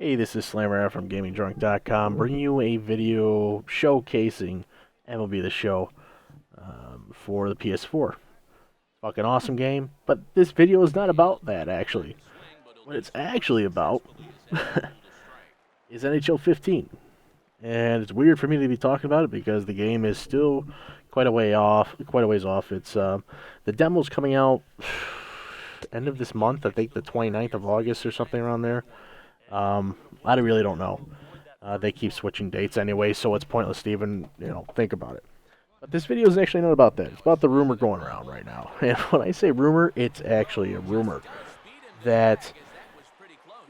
Hey, this is Slammer from GamingDrunk.com, bringing you a video showcasing MLB The Show for the PS4. Fucking awesome game, but this video is not about that, actually. What it's actually about is NHL 15. And it's weird for me to be talking about it because the game is still quite a ways off. The demo's coming out end of this month, I think the 29th of August or something around there. I really don't know. They keep switching dates anyway, so it's pointless to even, think about it. But this video is actually not about that. It's about the rumor going around right now. And when I say rumor, it's actually a rumor that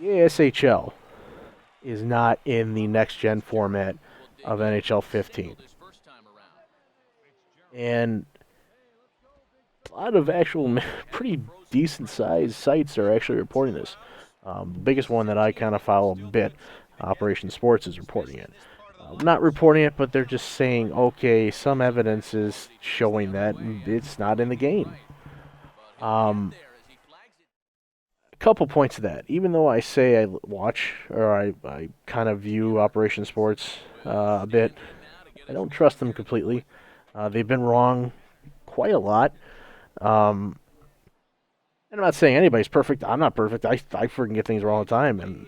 EASHL is not in the next-gen format of NHL 15. And a lot of actual pretty decent-sized sites are actually reporting this. The biggest one that I kind of follow a bit, Operation Sports, is reporting it. Not reporting it, but they're just saying, okay, some evidence is showing that it's not in the game. A couple points of that. Even though I say I watch, or I kind of view Operation Sports a bit, I don't trust them completely. They've been wrong quite a lot. And I'm not saying anybody's perfect. I'm not perfect. I freaking get things wrong all the time. And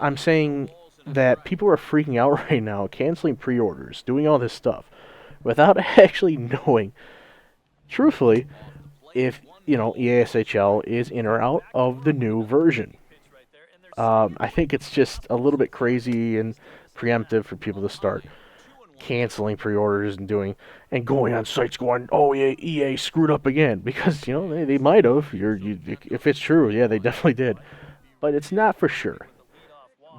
I'm saying that people are freaking out right now, canceling pre-orders, doing all this stuff, without actually knowing, truthfully, if EASHL is in or out of the new version. I think it's just a little bit crazy and preemptive for people to start canceling pre-orders and going on sites going, oh yeah, EA screwed up again, because they might have. If it's true, yeah, they definitely did, but it's not for sure.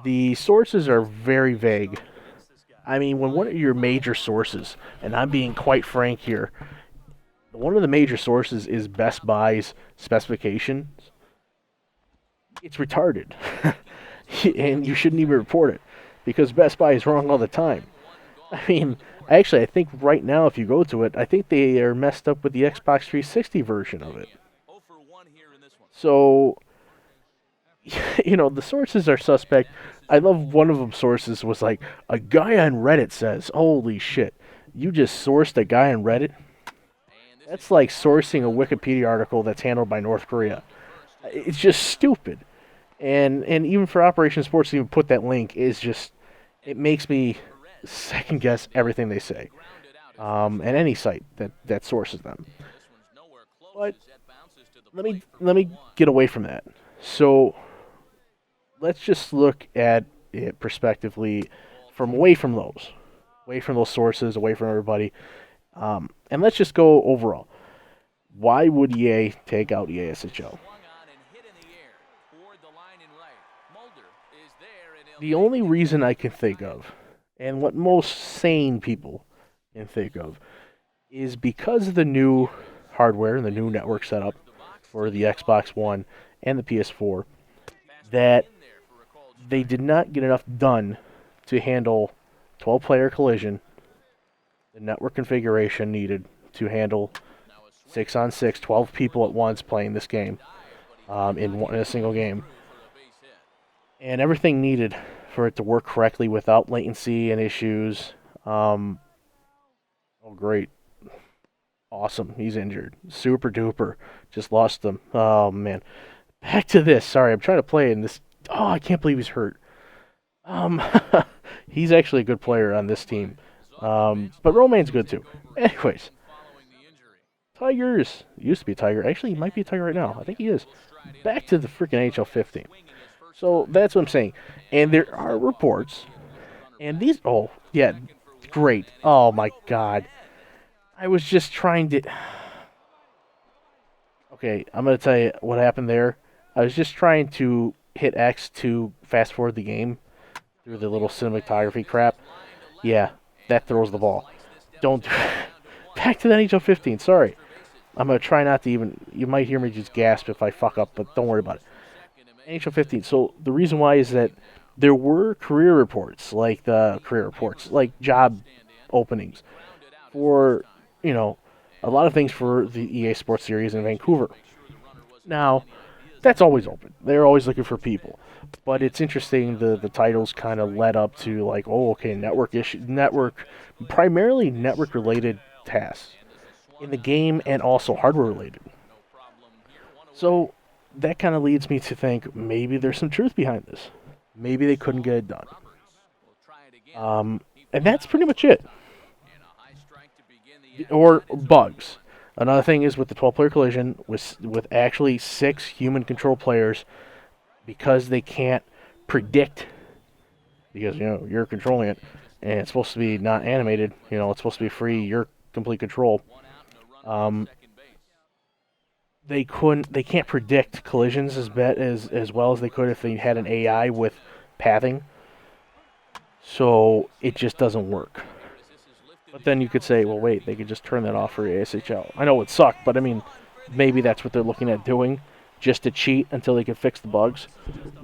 The sources are very vague. I mean, when one of your major sources, and I'm being quite frank here, one of the major sources is Best Buy's specifications, it's retarded. And you shouldn't even report it, because Best Buy is wrong all the time. I mean, actually, I think right now, if you go to it, I think they are messed up with the Xbox 360 version of it. So, the sources are suspect. I love one of them sources was like, a guy on Reddit says, holy shit, you just sourced a guy on Reddit? That's like sourcing a Wikipedia article that's handled by North Korea. It's just stupid. And even for Operation Sports to even put that link is just, it makes me second guess everything they say, and any site that sources them. But let me get away from that. So let's just look at it prospectively, from away from those sources, away from everybody, and let's just go overall. Why would EA take out EASHL? The only reason I can think of, and what most sane people can think of, is because of the new hardware and the new network setup for the Xbox One and the PS4, that they did not get enough done to handle 12-player collision, the network configuration needed to handle 6-on-6, 12 people at once playing this game in a single game, and everything needed for it to work correctly without latency and issues. Oh, great. Awesome. He's injured. Super duper. Just lost him. Oh, man. Back to this. Sorry, I'm trying to play in this. Oh, I can't believe he's hurt. Um, he's actually a good player on this team. But Romain's good too. Anyways, Tigers. Used to be a Tiger. Actually, he might be a Tiger right now. I think he is. Back to the freaking NHL 15. So that's what I'm saying. And there are reports. And these. Oh, yeah. Great. Oh, my God. I was just trying to. Okay, I'm going to tell you what happened there. I was just trying to hit X to fast forward the game through the little cinematography crap. Yeah, that throws the ball. Don't. Back to the NHL 15. Sorry. I'm going to try not to even. You might hear me just gasp if I fuck up, but don't worry about it. NHL 15. So the reason why is that there were career reports, like job openings for, a lot of things for the EA Sports Series in Vancouver. Now, That's always open. They're always looking for people. But it's interesting the titles kind of led up to like, oh, okay, primarily network related tasks in the game and also hardware related. So that kind of leads me to think maybe there's some truth behind this. Maybe they couldn't get it done. Um, and that's pretty much it. Or bugs. Another thing is with the 12-player collision, with actually 6 human control players, because they can't predict, because you're controlling it, and it's supposed to be not animated. It's supposed to be free. You're complete control. Um, they can't predict collisions as well as they could if they had an AI with pathing. So it just doesn't work. But then you could say, well, wait, they could just turn that off for EASHL. I know it would suck, but I mean, maybe that's what they're looking at doing, just to cheat until they can fix the bugs.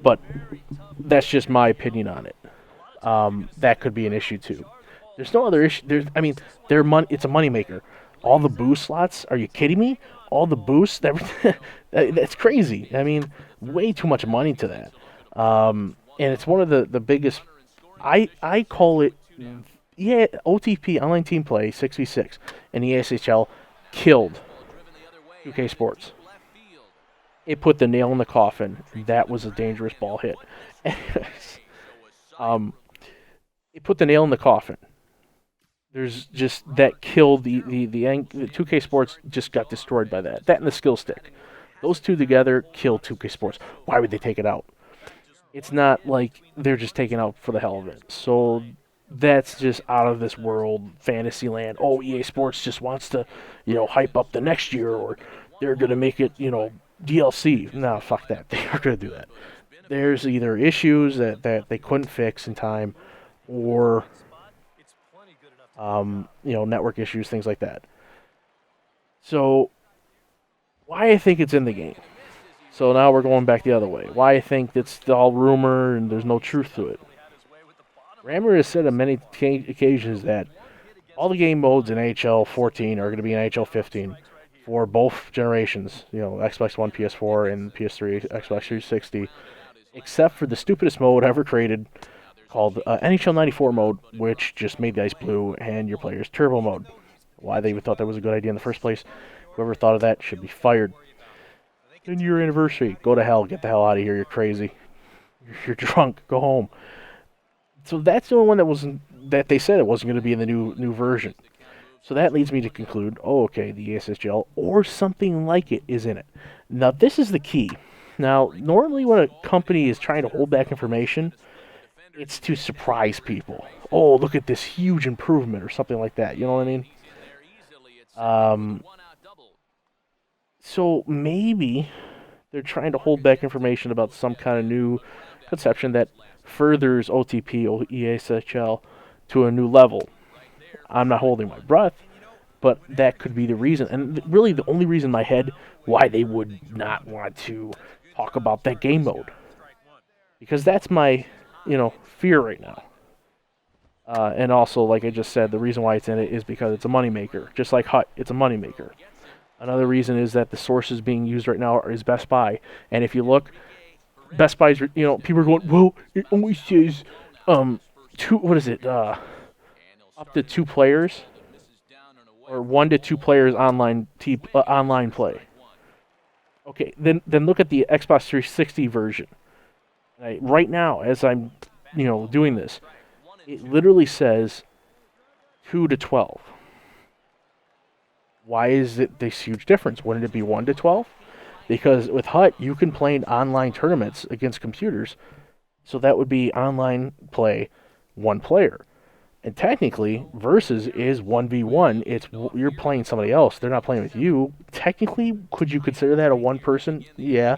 But that's just my opinion on it. That could be an issue too. There's no other issue. I mean, it's a moneymaker. All the boost slots. Are you kidding me? All the boosts. That's crazy. I mean, way too much money to that. And it's one of the biggest. I call it. Yeah, OTP online team play 6v6 and the EASHL killed 2K Sports. It put the nail in the coffin. That was a dangerous ball hit. It put the nail in the coffin. There's just that killed the 2K Sports just got destroyed by that. That and the skill stick. Those two together killed 2K Sports. Why would they take it out? It's not like they're just taking out for the hell of it. So that's just out of this world fantasy land. Oh, EA Sports just wants to, hype up the next year, or they're gonna make it, DLC. No, fuck that. They aren't gonna do that. There's either issues that they couldn't fix in time, or network issues, things like that. So, why I think it's in the game. So now we're going back the other way. Why I think it's all rumor and there's no truth to it. Rammer has said on many occasions that all the game modes in NHL 14 are going to be in NHL 15 for both generations, Xbox One, PS4, and PS3, Xbox 360, except for the stupidest mode ever created called NHL 94 mode, which just made the ice blue, and your player's turbo mode. Why they even thought that was a good idea in the first place, whoever thought of that should be fired. 10-year anniversary. Go to hell. Get the hell out of here. You're crazy. You're drunk. Go home. So that's the only one that they said it wasn't going to be in the new version. So that leads me to conclude, okay, the ESSGL or something like it is in it. Now, this is the key. Now, normally when a company is trying to hold back information, it's to surprise people. Oh, look at this huge improvement or something like that. You know what I mean? So maybe they're trying to hold back information about some kind of new conception that furthers OTP or EASHL to a new level. I'm not holding my breath, but that could be the reason. And really the only reason in my head why they would not want to talk about that game mode. Because that's my, fear right now. And also, like I just said, the reason why it's in it is because it's a moneymaker. Just like Hut, it's a moneymaker. Another reason is that the sources being used right now is Best Buy. And if you look, Best Buy's, people are going, well, it only says, what is it, up to 2 players, or 1 to 2 players online play. Okay, then look at the Xbox 360 version. Right now, as I'm, doing this, it literally says 2 to 12. Why is it this huge difference? Wouldn't it be 1 to 12? Because with Hut, you can play in online tournaments against computers, so that would be online play 1 player. And technically, versus is 1v1. You're playing somebody else. They're not playing with you. Technically, could you consider that a 1 person? Yeah,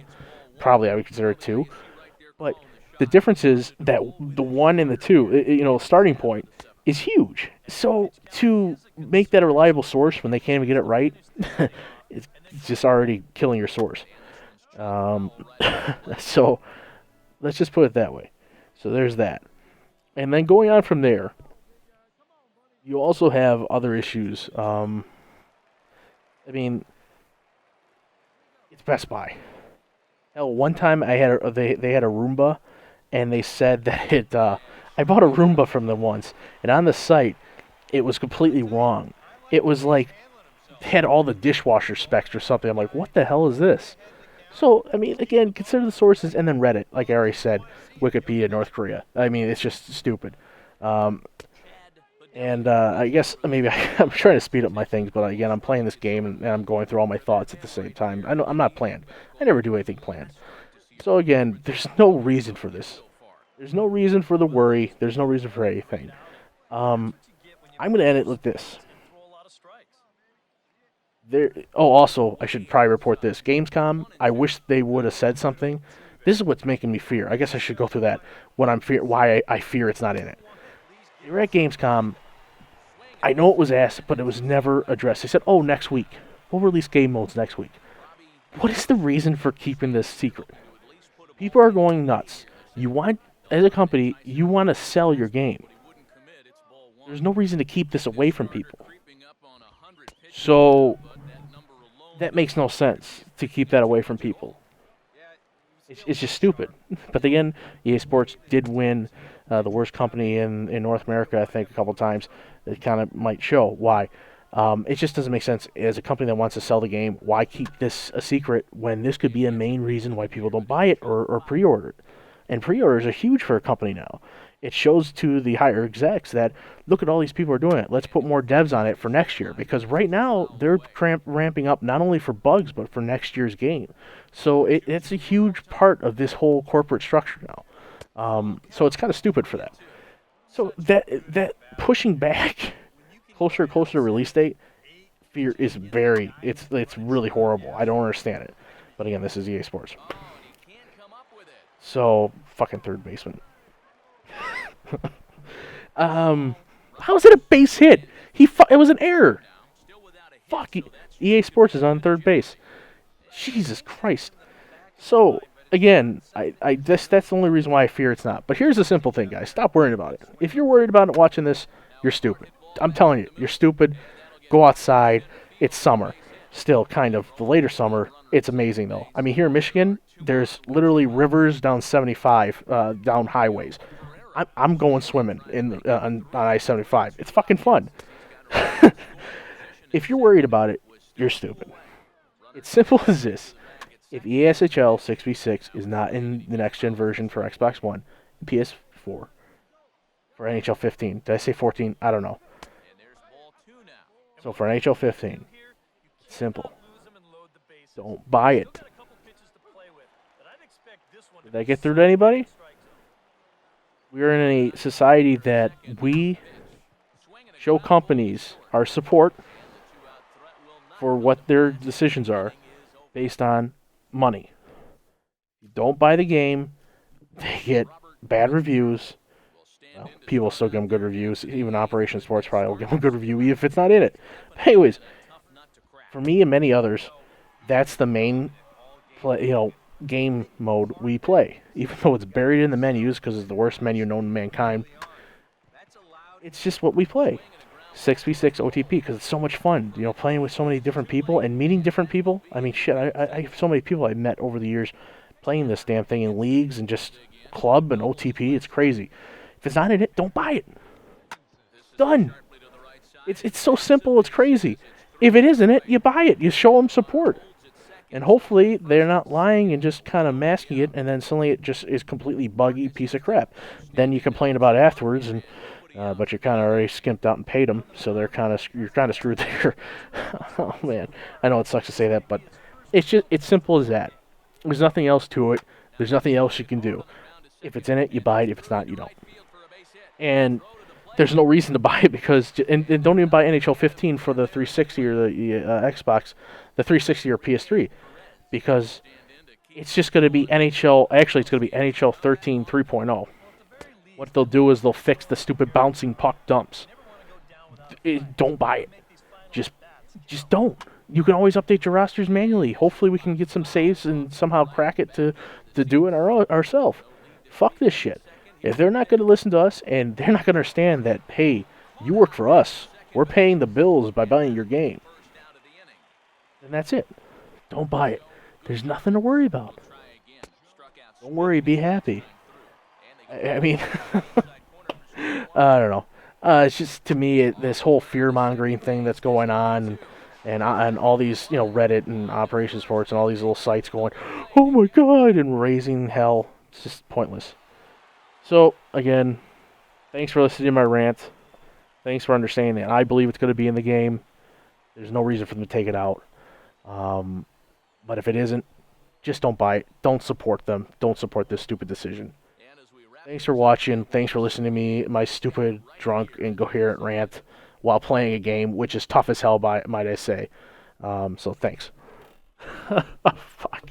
probably I would consider it 2. But the difference is that the 1 and the 2, starting point is huge. So to make that a reliable source when they can't even get it right, it's just already killing your source. So let's just put it that way. So there's that. And then going on from there, you also have other issues. It's Best Buy. Hell, one time they had a Roomba, and they said that it. I bought a Roomba from them once, and on the site it was completely wrong. It was like had all the dishwasher specs or something. I'm like, what the hell is this? So, I mean, again, consider the sources and then Reddit, like I already said, Wikipedia, North Korea. I mean, it's just stupid. Um, and I guess maybe I'm trying to speed up my things, but again, I'm playing this game and I'm going through all my thoughts at the same time. I know I'm not planned. I never do anything planned. So again, there's no reason for this. There's no reason for the worry. There's no reason for anything. Um, I'm gonna end it with this. There. Oh, also, I should probably report this. Gamescom. I wish they would have said something. This is what's making me fear. I guess I should go through that. What I'm fear. Why I fear it's not in it. They were at Gamescom. I know it was asked, but it was never addressed. They said, "Oh, next week we'll release game modes next week." What is the reason for keeping this secret? People are going nuts. You want, as a company, you want to sell your game. There's no reason to keep this away from people. So that makes no sense to keep that away from people. It's just stupid. But again, EA Sports did win the worst company in North America, I think, a couple times. It kind of might show why. It just doesn't make sense. As a company that wants to sell the game, why keep this a secret when this could be a main reason why people don't buy it or pre-order it? And pre-orders are huge for a company now. It shows to the higher execs that, look at all these people are doing it. Let's put more devs on it for next year. Because right now, they're ramping up not only for bugs, but for next year's game. So it's a huge part of this whole corporate structure now. So it's kind of stupid for that. So that pushing back closer and closer to release date, fear is it's really horrible. I don't understand it. But again, this is EA Sports. So fucking third baseman. How is it a base hit? It was an error. Fuck. EA Sports is on third base. Jesus Christ. So again, that's the only reason why I fear it's not. But here's the simple thing, guys. Stop worrying about it. If you're worried about it watching this, you're stupid. I'm telling you, you're stupid. Go outside. It's summer. Still, kind of the later summer. It's amazing though. I mean, here in Michigan, there's literally rivers down 75, down highways. I'm going swimming on I-75. It's fucking fun. If you're worried about it, you're stupid. It's simple as this. If EASHL 6v6 is not in the next gen version for Xbox One, PS4, for NHL 15, did I say 14? I don't know. So for NHL 15, simple. Don't buy it. Did I get through to anybody? We're in a society that we show companies our support for what their decisions are based on money. You don't buy the game, they get bad reviews. Well, people still give them good reviews. Even Operation Sports probably will give them a good review even if it's not in it. But anyways, for me and many others, that's the main game mode we play. Even though it's buried in the menus because it's the worst menu known to mankind, it's just what we play. 6v6 OTP because it's so much fun, playing with so many different people and meeting different people. I mean, shit, I have so many people I've met over the years playing this damn thing in leagues and just club and OTP. It's crazy. If it's not in it, don't buy it. Done. It's so simple, it's crazy. If it is in it, you buy it. You show them support. And hopefully they're not lying and just kind of masking it, and then suddenly it just is completely buggy piece of crap. Then you complain about it afterwards, and but you're kind of already skimped out and paid them, so you're kind of screwed there. Oh man, I know it sucks to say that, but it's simple as that. There's nothing else to it. There's nothing else you can do. If it's in it, you buy it. If it's not, you don't. And there's no reason to buy it because and don't even buy NHL 15 for the 360 or the Xbox, the 360 or PS3, because it's just going to be NHL. Actually, it's going to be NHL 13 3.0. What they'll do is they'll fix the stupid bouncing puck dumps. Don't buy it. Just don't. You can always update your rosters manually. Hopefully, we can get some saves and somehow crack it to do it ourselves. Fuck this shit. If they're not going to listen to us and they're not going to understand that, hey, you work for us, we're paying the bills by buying your game, then that's it. Don't buy it. There's nothing to worry about. Don't worry, be happy. I mean, I don't know. It's just to me this whole fear mongering thing that's going on, and all these Reddit and Operation Sports and all these little sites going, oh my god, and raising hell. It's just pointless. So again, thanks for listening to my rant. Thanks for understanding that. I believe it's going to be in the game. There's no reason for them to take it out. Um, but if it isn't, just don't buy it. Don't support them. Don't support this stupid decision. Thanks for watching. Thanks for listening to me, my stupid, drunk, incoherent rant while playing a game, which is tough as hell, might I say. So thanks. Fuck.